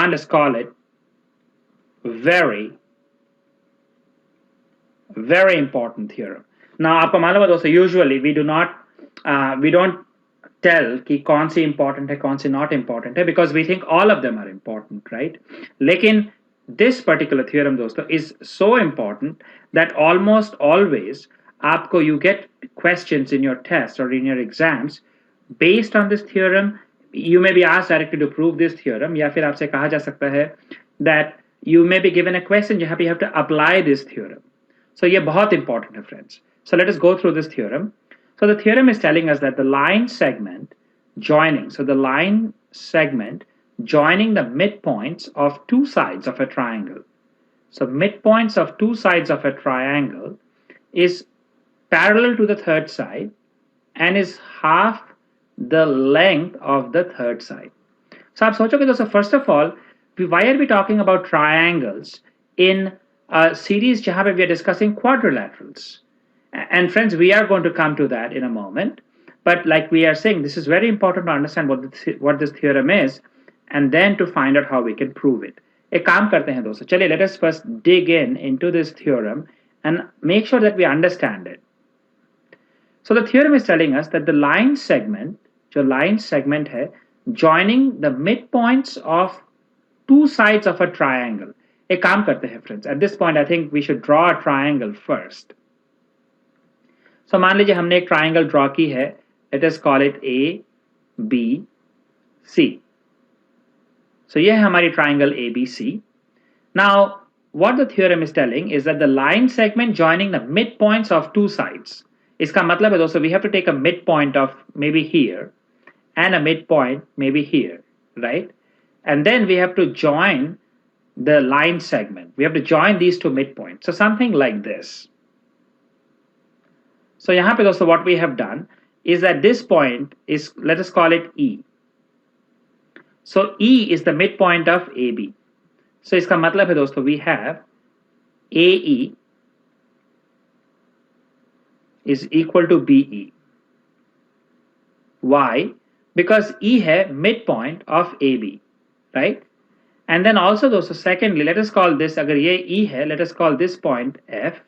let's call it very very important theorem. Now आपको मालूम है दोस्तों, usually we don't tell कि कौन सी important है कौन सी not important है, because we think all of them are important, right? लेकिन this particular theorem दोस्तों is so important that almost always आपको you get questions in your test or in your exams based on this theorem. You may be asked directly to prove this theorem, या फिर आपसे कहा जा सकता है that you may be given a question जहाँ पे you have to apply this theorem. So ये बहुत important है friends. So let us go through this theorem. So the theorem is telling us that the line segment joining, so the line segment joining the midpoints of two sides of a triangle. So midpoints of two sides of a triangle is parallel to the third side and is half the length of the third side. So आप सोचोगे दोस्तों, first of all, why are we talking about triangles in a series जहाँ पे we are discussing quadrilaterals? And friends, we are going to come to that in a moment. But like we are saying, this is very important to understand what this theorem is, and then to find out how we can prove it. एक काम करते हैं दोस्तों, चलिए let us first dig into this theorem and make sure that we understand it. So the theorem is telling us that the line segment, जो line segment है, joining the midpoints of two sides of a triangle. एक काम करते हैं friends. At this point, I think we should draw a triangle first. So मान लीजिए हमने एक triangle draw की है. Let us call it A, B, C. So यह है हमारी triangle ABC. Now, what the theorem is telling is that the line segment joining the midpoints of two sides. इसका मतलब है दोस्तों, we have to take a midpoint of maybe here and a midpoint maybe here, right? And then we have to join the line segment. We have to join these two midpoints. So something like this. So यहाँ पे दोस्तों, what we have done is that this point is, let us call it E. So E is the midpoint of AB. So इसका मतलब है दोस्तों, we have AE is equal to BE. Why? Because E है midpoint of AB, right? And then also दोस्तों, secondly, let us call this, अगर ये E है, let us call this point F,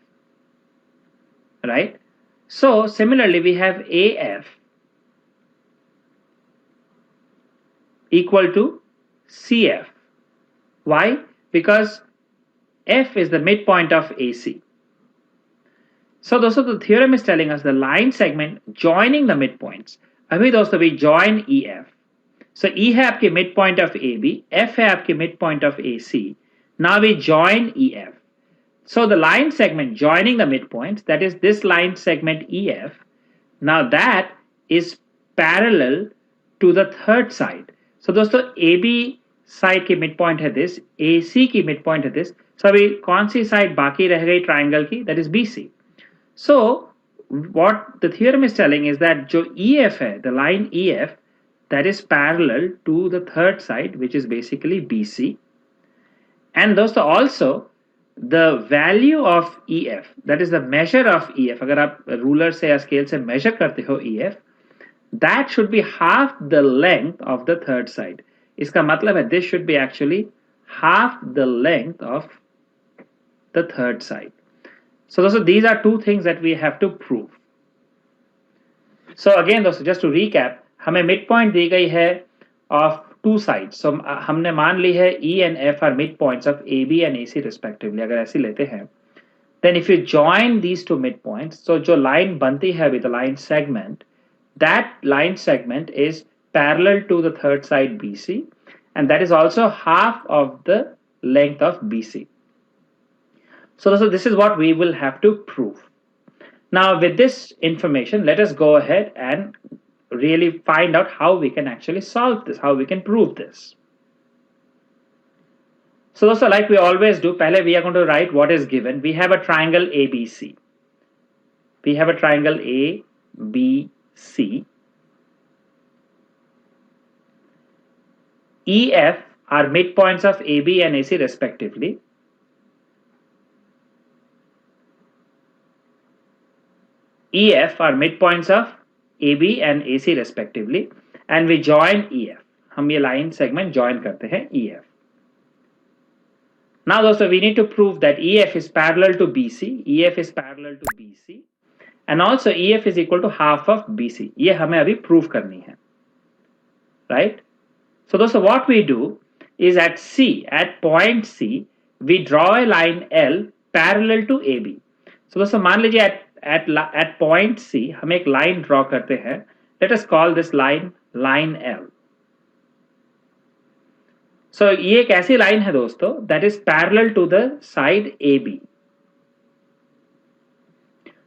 right? So similarly, we have AF equal to CF. Why? Because F is the midpoint of AC. So दोस्तों, the theorem is telling us the line segment joining the midpoints. अभी दोस्तों, we join EF. So E है आपके midpoint of AB, F है आपके midpoint of AC. Now we join EF. So the line segment joining the midpoints, that is this line segment EF, now that is parallel to the third side. So दोस्तों, AB side की midpoint है this, AC की midpoint है this. So अभी कौन सी side बाकी रह गई triangle की? That is BC. So what the theorem is telling is that जो EF है, the line EF, that is parallel to the third side, which is basically BC. And दोस्तों, also the value of EF, that is the measure of EF, अगर आप ruler से या scale से measure करते हो EF, that should be half the length of the third side. इसका मतलब है this should be actually half the length of the third side. So दोस्तों, these are two things that we have to prove. So again दोस्तों, just to recap, हमें midpoint दी गई है of two sides. So हमने मान ली है E and F are midpoints of AB and AC respectively. अगर ऐसे लेते हैं, then if you join these two midpoints, so जो line बनती है with the line segment, that line segment is parallel to the third side BC, and that is also half of the length of BC. So this is what we will have to prove. Now with this information, let us go ahead and really find out how we can actually solve this, how we can prove this. So also, like we always do, पहले we are going to write what is given. We have a triangle ABC. We have a triangle ABC. EF are midpoints of AB and AC respectively. EF are midpoints of AB and AC respectively, and we join EF. हम ये line segment join करते हैं EF. Now दोस्तों we need to prove that EF is parallel to BC, EF is parallel to BC and also EF is equal to half of BC. ये हमें अभी prove करनी है, right? So दोस्तों what we do is at C, at point C, we draw a line L parallel to AB. So दोस्तों मान लीजिए at point C हम एक line draw करते हैं. Let us call this line L. So ये एक ऐसी line है दोस्तों that is parallel to the side AB.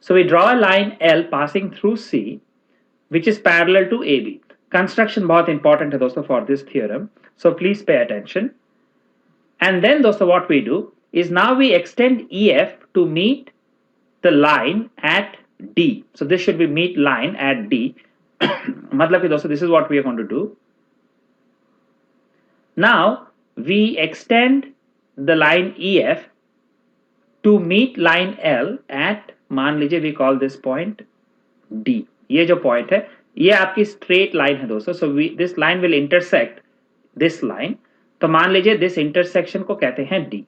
So we draw a line L passing through C which is parallel to AB. Construction बहुत important है दोस्तों for this theorem. So please pay attention. And then दोस्तों what we do is now we extend EF to meet the line at D. So this should be meet line at D. मतलब कि दोस्तों this is what we are going to do. Now we extend the line EF to meet line L at मान लीजिए we call this point D. ये जो point है ये आपकी straight line है दोस्तों. So this line will intersect this line. तो मान लीजिए this intersection को कहते हैं D.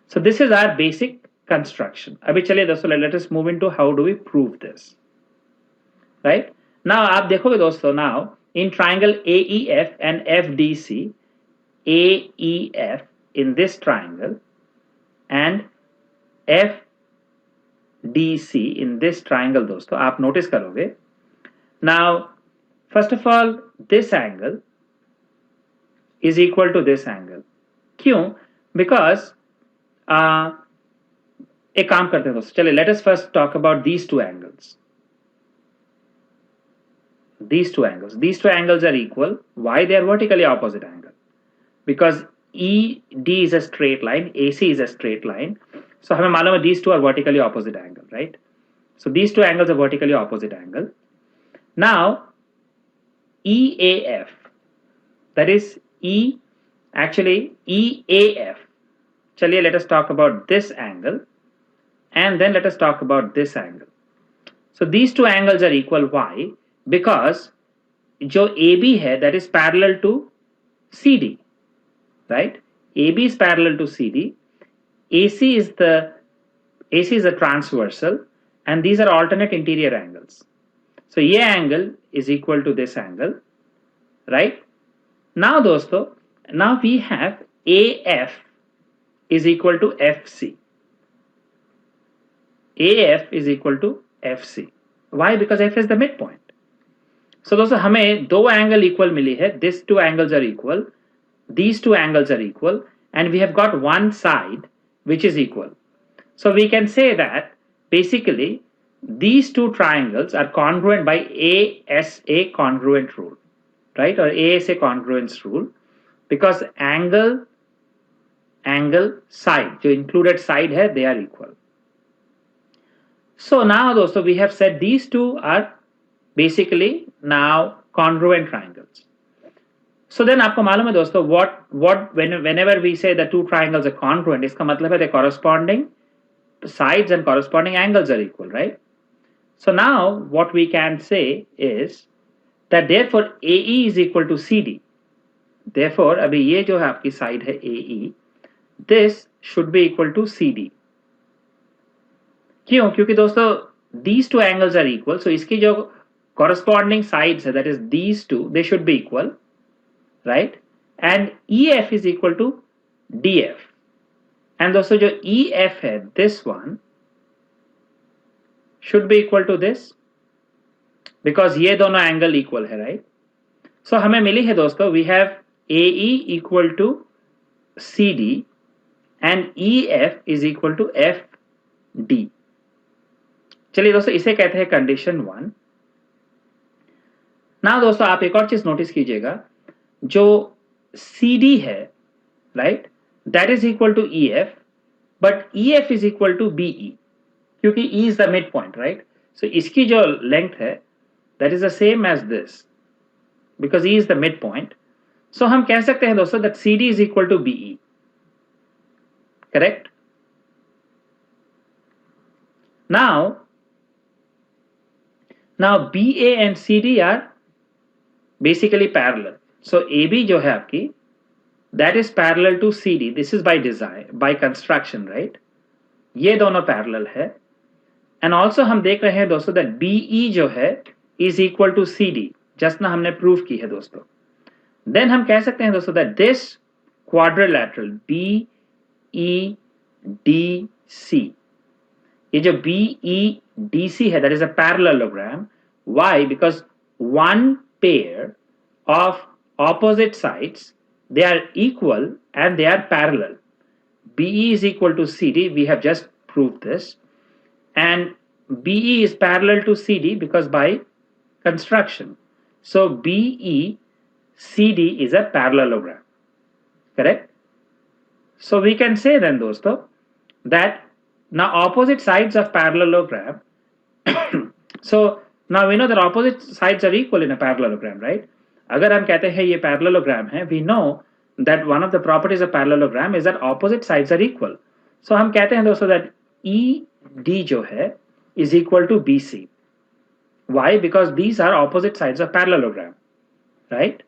So this is our basic construction. अभी चलिए दोस्तों let us move into how do we prove this. Right? Now आप देखोगे दोस्तों now in triangle AEF and FDC, AEF in this triangle and FDC in this triangle दोस्तों आप notice करोगे. Now first of all this angle is equal to this angle. क्यों? Because एक काम करते हैं दोस्तों चलिए let us first talk about these two angles. These two angles are equal. Why? They are vertically opposite angle. Because ED is a straight line, AC is a straight line. So हमें मालूम है these two are vertically opposite angle, right? So these two angles are vertically opposite angle. Now EAF, that is EAF. चलिए let us talk about this angle and then let us talk about this angle. So these two angles are equal. Why? Because जो AB है that is parallel to CD, right? AB is parallel to CD. AC is a transversal and these are alternate interior angles. So ये angle is equal to this angle, right? Now दोस्तों, now we have AF is equal to FC. AF is equal to FC. Why? Because F is the midpoint. So दोस्तों हमें दो angle equal मिली है. These two angles are equal, these two angles are equal and we have got one side which is equal. So we can say that basically these two triangles are congruent by ASA congruent rule, right? Or ASA congruence rule, because angle side जो included side है they are equal. So now दोस्तों we have said these two are basically now congruent triangles. So then आपको मालूम है दोस्तों whenever we say the two triangles are congruent इसका मतलब है the corresponding sides and corresponding angles are equal, right? So now what we can say is that therefore AE is equal to CD. Therefore अभी ये जो है आपकी side है AE, this should be equal to CD. क्यों? क्योंकि दोस्तों these two angles are equal, so इसकी जो corresponding sides है that is these two, they should be equal, right? And EF is equal to DF. And दोस्तों जो EF है this one should be equal to this because ये दोनों angle equal है, right? So हमें मिली है दोस्तों we have AE equal to CD and EF is equal to FD. चलिए दोस्तों इसे कहते हैं कंडीशन 1. ना दोस्तों आप एक और चीज नोटिस कीजिएगा, जो CD है right that is equal to EF but EF is equal to BE क्योंकि E is the mid point, right? So इसकी जो लेंथ है that is the same as this because E is the mid point. So हम कह सकते हैं दोस्तों that CD is equal to BE. Correct? Now BA and CD are basically parallel. So AB जो है आपकी that is parallel to CD. This is by design, by construction, right? ये दोनों parallel है. And also हम देख रहे हैं दोस्तों that BE जो है is equal to CD. Just ना हमने prove की है दोस्तों. Then हम कह सकते हैं दोस्तों that this quadrilateral BEDC, ये जो BEDC है, that is a parallelogram. Why? Because one pair of opposite sides, they are equal and they are parallel. BE is equal to CD. We have just proved this. And BE is parallel to CD because by construction. So BECD is a parallelogram. Correct? So we can say then dosto that now opposite sides of parallelogram so now we know that opposite sides are equal in a parallelogram, right? अगर हम कहते हैं ये parallelogram है, we know that one of the properties of parallelogram is that opposite sides are equal. So हम कहते हैं दोस्तों that ED जो है is equal to BC. Why? Because these are opposite sides of parallelogram, right?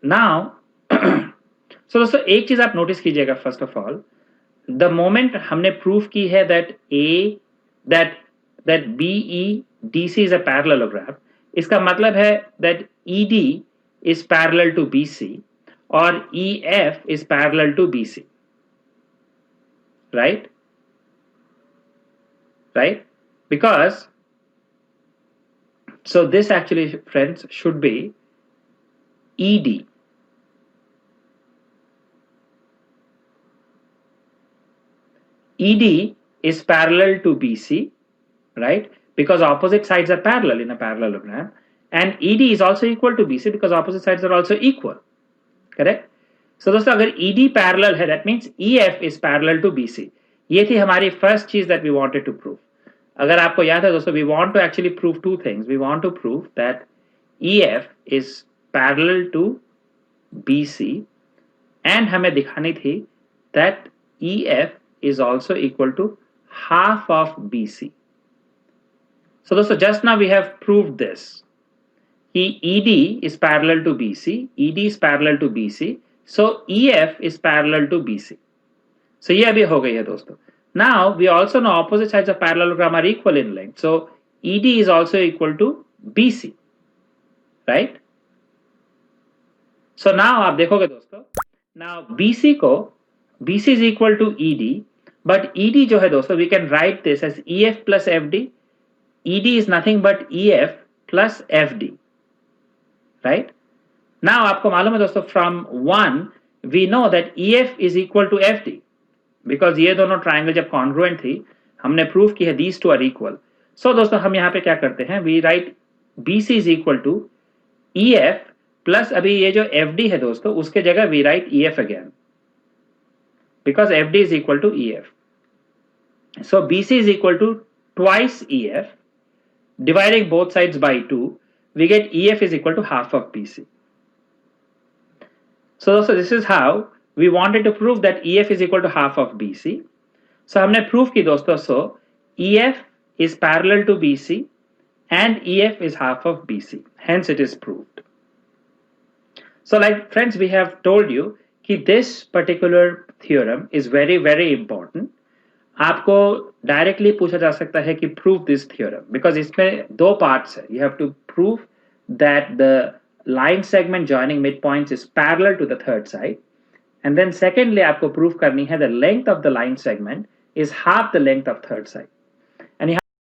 Now so दोस्तों एक चीज आप नोटिस कीजिएगा, first of all the moment हमने प्रूफ की है that BEDC is a parallelogram, इसका मतलब है that ED is parallel to BC और EF is parallel to BC, right? Because so this actually, friends, should be ED. ED is parallel to BC, right? Because opposite sides are parallel in a parallelogram, and ED is also equal to BC because opposite sides are also equal. Correct? So दोस्तों अगर ED parallel है, that means EF is parallel to BC. ये थी हमारी first चीज that we wanted to prove. अगर आपको याद है दोस्तों, we want to actually prove two things. We want to prove that EF is parallel to BC, and हमें दिखानी थी that EF is also equal to half of BC. So दोस्तों just now we have proved this. ED is parallel to BC, ED is parallel to BC, so EF is parallel to BC. So ये अभी हो गई है दोस्तों. Now we also know opposite sides of parallelogram are equal in length, so ED is also equal to BC, right? So now आप देखोगे दोस्तों, now BC is equal to ED, but ED जो है दोस्तों, we can write this as EF plus FD. ED is nothing but EF plus FD, right? Now आपको मालूम है दोस्तों, from 1 we know that EF is equal to FD because ये दोनों triangle जब कॉन्ग्रुएंट थी, हमने प्रूफ की है these two are equal. So दोस्तों हम यहाँ पे क्या करते हैं, we write BC is equal to EF plus अभी ये जो FD है दोस्तों, उसके जगह we write EF again because FD is equal to EF. So BC is equal to twice EF. Dividing both sides by 2, we get EF is equal to half of BC. So this is how we wanted to prove that EF is equal to half of BC. So हमने prove की दोस्तों, so EF is parallel to BC and EF is half of BC. Hence it is proved. So like friends, we have told you कि this particular theorem is very, very important. आपको directly पूछा जा सकता है कि prove this theorem, because इसमें दो parts है. You have to prove that the line segment joining mid points is parallel to the third side, and then secondly आपको प्रूव करनी है the length of the line segment is half the length of third side.